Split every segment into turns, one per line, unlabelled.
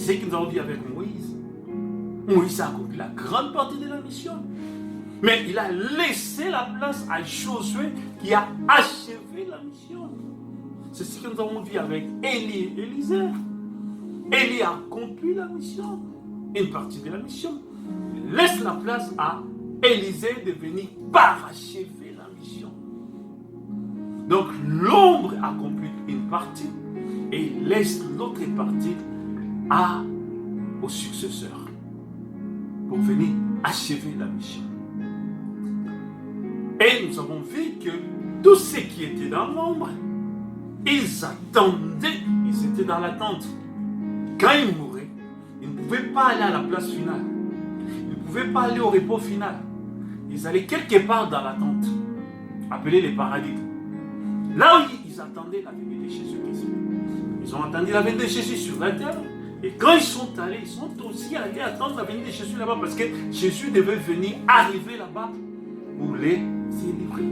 ce que nous avons vu avec Moïse. Moïse a accompli la grande partie de la mission. Mais il a laissé la place à Josué qui a achevé la mission. C'est ce que nous avons vu avec Élie et Élisée. Élie a accompli la mission, une partie de la mission. Il laisse la place à Élisée de venir parachever la mission. Donc l'ombre accomplit une partie et il laisse l'autre partie au successeur pour venir achever la mission. Et nous avons vu que tous ceux qui étaient dans l'ombre, ils attendaient, ils étaient dans l'attente. Quand ils mouraient, ils ne pouvaient pas aller à la place finale. Ils ne pouvaient pas aller au repos final. Ils allaient quelque part dans l'attente, appelé les paradis. Là où ils attendaient la venue de Jésus-Christ. Ils ont attendu la venue de Jésus sur la terre. Et quand ils sont allés, ils sont aussi allés attendre la venue de Jésus là-bas parce que Jésus devait venir arriver là-bas pour les délivrer.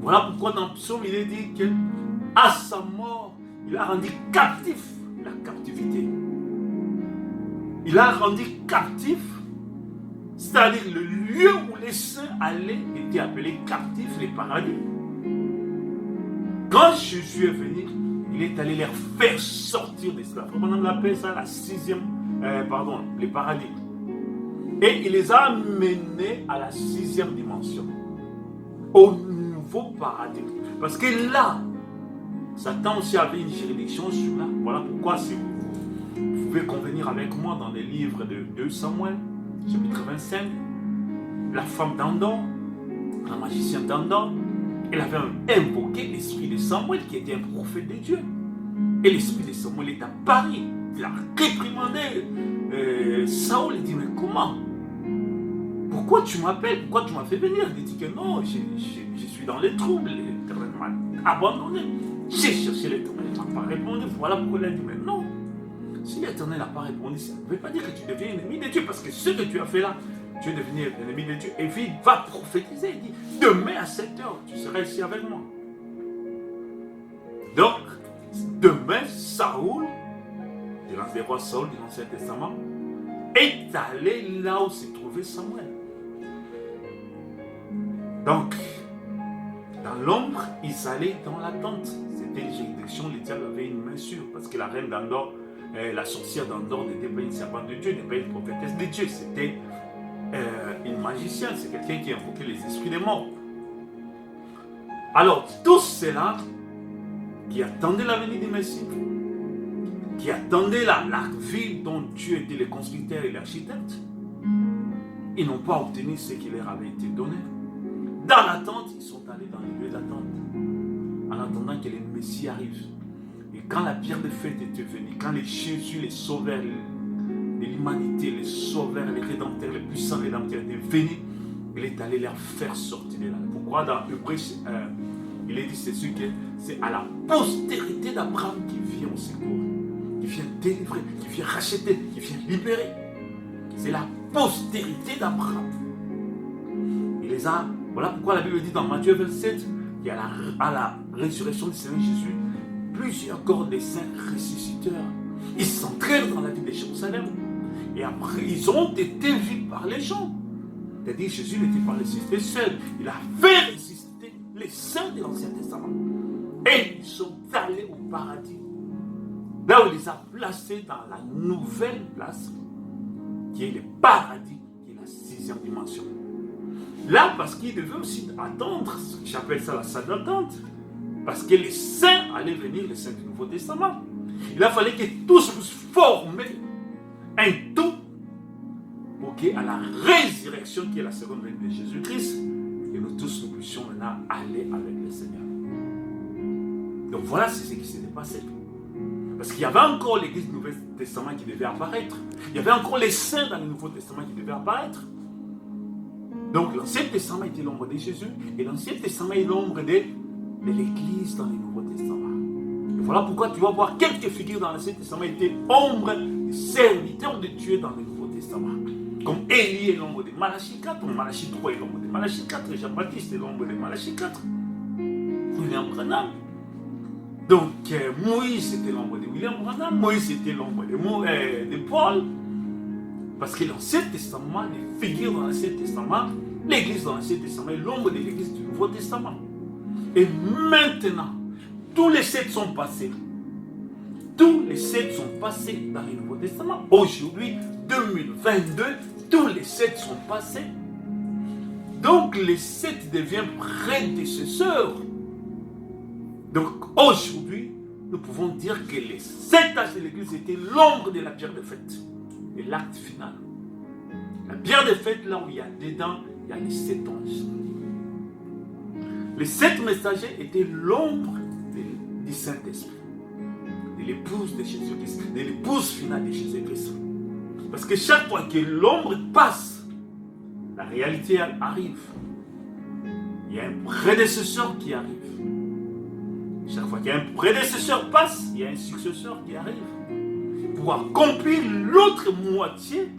Voilà pourquoi dans le psaume, il est dit qu'à sa mort, il a rendu captif la captivité. Il a rendu captif, c'est-à-dire le lieu où les saints allaient était appelé captif, les paradis. Quand Jésus est venu, il est allé les faire sortir d'esclavage. On appelle ça les paradis. Et il les a amenés à la 6e dimension, au nouveau paradis. Parce que là, Satan aussi avait une juridiction sur là. Voilà pourquoi si vous pouvez convenir avec moi dans les livres de 2 Samuel, chapitre 25, la femme d'Endor, la magicienne d'Endor, elle avait invoqué l'esprit de Samuel qui était un prophète de Dieu. Et l'esprit de Samuel est apparu. Il a réprimandé Saul. Il dit, mais comment? Pourquoi tu m'appelles? Pourquoi tu m'as fait venir? Il dit que non, je suis dans les troubles. L'Éternel m'a abandonné. J'ai cherché l'Éternel, il ne m'a pas répondu. Voilà pourquoi il a dit, mais non. Si l'Éternel n'a pas répondu, ça ne veut pas dire que tu deviens ennemi de Dieu. Parce que ce que tu as fait là, tu es devenu ennemi de Dieu. Et puis il va prophétiser. Il dit, demain à 7 heures, tu seras ici avec moi. Donc, demain, Saoul, le roi Saoul de l'Ancien Testament, est allé là où se trouvait Samuel. Donc, dans l'ombre, ils allaient dans l'attente. C'était une juridiction, le diable avait une main sûre. Parce que la reine d'Endor, la sorcière d'Endor n'était pas une servante de Dieu, n'était pas une prophétesse de Dieu. C'était une magicienne, c'est quelqu'un qui invoquait les esprits des morts. Alors, tous ceux-là qui attendaient la venue du Messie, qui attendaient la ville dont Dieu était le constructeur et l'architecte, ils n'ont pas obtenu ce qui leur avait été donné. Dans l'attente, ils sont allés dans les lieux d'attente, en attendant que le Messie arrive. Et quand la pierre de fête était venue, quand Jésus, les sauveurs de l'humanité, les sauveurs, les rédempteurs, les puissants rédempteurs étaient venus, il est allé leur faire sortir de là. Pourquoi dans Hébreux, il est dit c'est à la postérité d'Abraham qui vient au secours, qui vient délivrer, qui vient racheter, qui vient libérer. C'est la postérité d'Abraham. Il les a. Voilà pourquoi la Bible dit dans Matthieu 27 qu'à la résurrection du Seigneur Jésus, plusieurs corps des saints ressusciteurs, ils s'entraînent dans la ville de Jérusalem. Et après, ils ont été vus par les gens. C'est-à-dire Jésus n'était pas ressuscité seul. Il a fait ressusciter les saints de l'Ancien Testament. Et ils sont allés au paradis. Là où il les a placés dans la nouvelle place, qui est le paradis, qui est la 6e dimension. Là, parce qu'ils devaient aussi attendre, j'appelle ça la salle d'attente, parce que les saints allaient venir, les saints du Nouveau Testament. Il a fallu que tous puissent former un tout pour qu'à la résurrection, qui est la seconde venue de Jésus-Christ, que nous tous nous puissions maintenant aller avec le Seigneur. Donc voilà, c'est ce qui s'était passé. Parce qu'il y avait encore l'Église du Nouveau Testament qui devait apparaître. Il y avait encore les saints dans le Nouveau Testament qui devaient apparaître. Donc l'Ancien Testament était l'ombre de Jésus et l'Ancien Testament est l'ombre de l'Église dans le Nouveau Testament. Et voilà pourquoi tu vas voir quelques figures dans l'Ancien Testament étaient ombre des serviteurs de Dieu dans le Nouveau Testament. Comme Élie est l'ombre de Malachie 4, ou Malachie 3 est l'ombre de Malachie 4, et Jean-Baptiste est l'ombre de Malachie 4. William Branham Donc, Moïse était l'ombre de William Branham, Moïse était l'ombre de Paul. Parce que l'Ancien Testament, les figures dans l'Ancien Testament, l'Église dans l'Ancien Testament est l'ombre de l'Église du Nouveau Testament. Et maintenant, tous les 7 sont passés. Tous les 7 sont passés dans le Nouveau Testament. Aujourd'hui, 2022, tous les 7 sont passés. Donc les 7 deviennent prédécesseurs. Donc aujourd'hui, nous pouvons dire que les 7 âges de l'Église étaient l'ombre de la pierre de fête. Et l'acte final. La pierre de fête, là où il y a dedans, il y a les 7 anges. Les 7 messagers étaient l'ombre du Saint-Esprit, de l'épouse de Jésus-Christ, de l'épouse finale de Jésus-Christ. Parce que chaque fois que l'ombre passe, la réalité arrive. Il y a un prédécesseur qui arrive. Chaque fois qu'un prédécesseur passe, il y a un successeur qui arrive. Pour accomplir l'autre moitié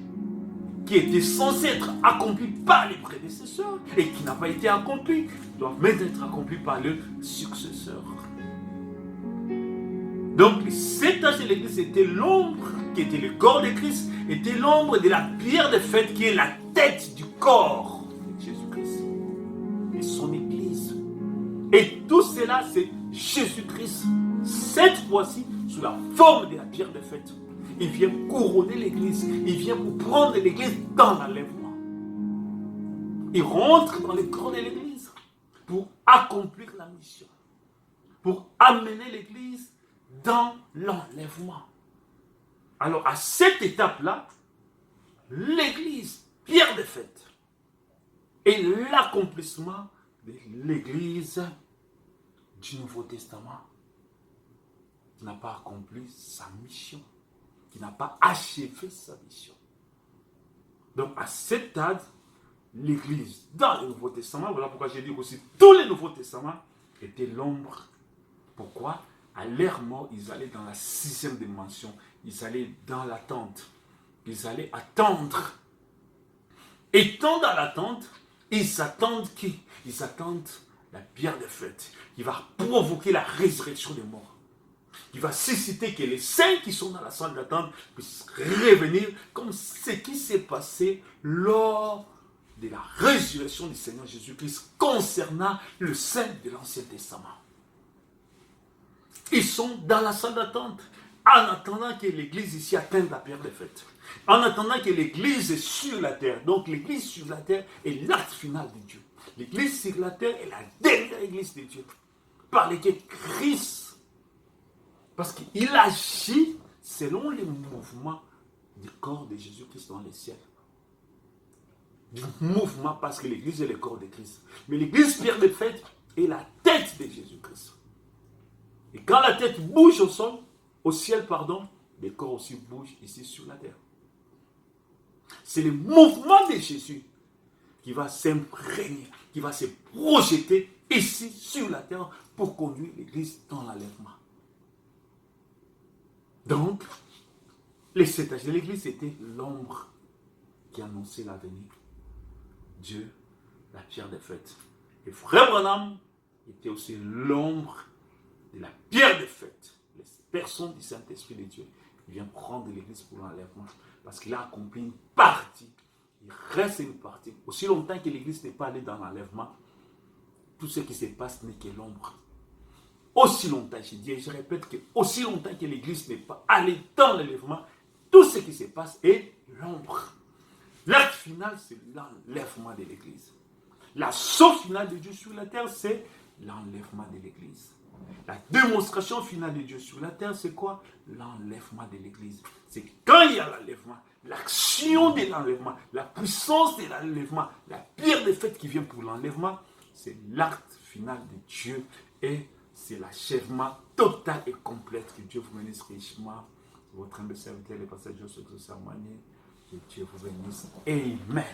qui était censée être accomplie par les prédécesseurs et qui n'a pas été accomplie, doit même être accomplie par le successeur. Donc les 7 âges de l'Église étaient l'ombre qui était le corps de Christ, était l'ombre de la pierre de fête qui est la tête du corps de Jésus-Christ et son Église. Et tout cela, c'est Jésus-Christ, cette fois-ci, sous la forme de la pierre de fête. Il vient couronner l'Église, il vient pour prendre l'Église dans l'enlèvement. Il rentre dans le corps de l'Église pour accomplir la mission, pour amener l'Église dans l'enlèvement. Alors à cette étape-là, l'Église, pierre de fête, est l'accomplissement de l'Église du Nouveau Testament qui n'a pas accompli sa mission, qui n'a pas achevé sa mission. Donc à cette stade, l'Église dans le Nouveau Testament, voilà pourquoi j'ai dit aussi tous les Nouveaux Testaments étaient l'ombre. Pourquoi? À leur mort, ils allaient dans la 6e dimension, ils allaient dans l'attente, ils allaient attendre. Étant dans l'attente, ils attendent qui? Ils attendent la pierre de fête qui va provoquer la résurrection des morts, qui va susciter que les saints qui sont dans la salle d'attente puissent revenir comme ce qui s'est passé lors de la résurrection du Seigneur Jésus-Christ concernant le saint de l'Ancien Testament. Ils sont dans la salle d'attente en attendant que l'Église ici atteigne la pierre de fête. En attendant que l'Église est sur la terre. Donc l'Église sur la terre est l'acte final de Dieu. L'Église sur la terre est la dernière Église de Dieu. Par laquelle Christ, parce qu'il agit selon les mouvements du corps de Jésus-Christ dans les ciels. Du mouvement parce que l'Église est le corps de Christ. Mais l'Église pierre de fête est la tête de Jésus-Christ. Et quand la tête bouge au ciel, le corps aussi bouge ici sur la terre. C'est le mouvement de Jésus qui va s'imprégner, qui va se projeter ici sur la terre pour conduire l'Église dans l'enlèvement. Donc, les 7 âges de l'Église étaient l'ombre qui annonçait l'avenir. Dieu, la pierre de fête. Et Frère Branham était aussi l'ombre de la pierre de fête. Les personnes du Saint-Esprit de Dieu qui vient prendre l'Église pour l'enlèvement. Parce qu'il a accompli une partie. Il reste une partie. Aussi longtemps que l'Église n'est pas allée dans l'enlèvement, tout ce qui se passe n'est que l'ombre. Aussi longtemps, je dis et je répète que aussi longtemps que l'Église n'est pas allée dans l'enlèvement, tout ce qui se passe est l'ombre. L'acte final, c'est l'enlèvement de l'Église. La sauce finale de Dieu sur la terre, c'est l'enlèvement de l'Église. La démonstration finale de Dieu sur la terre, c'est quoi? L'enlèvement de l'Église. C'est quand il y a l'enlèvement, l'action de l'enlèvement, la puissance de l'enlèvement, la pierre de fête qui vient pour l'enlèvement, c'est l'acte final de Dieu et c'est l'achèvement total et complet. Que Dieu vous bénisse richement. Votre humble serviteur, le pasteur Joseph Sermonier. Que Dieu vous bénisse. Amen.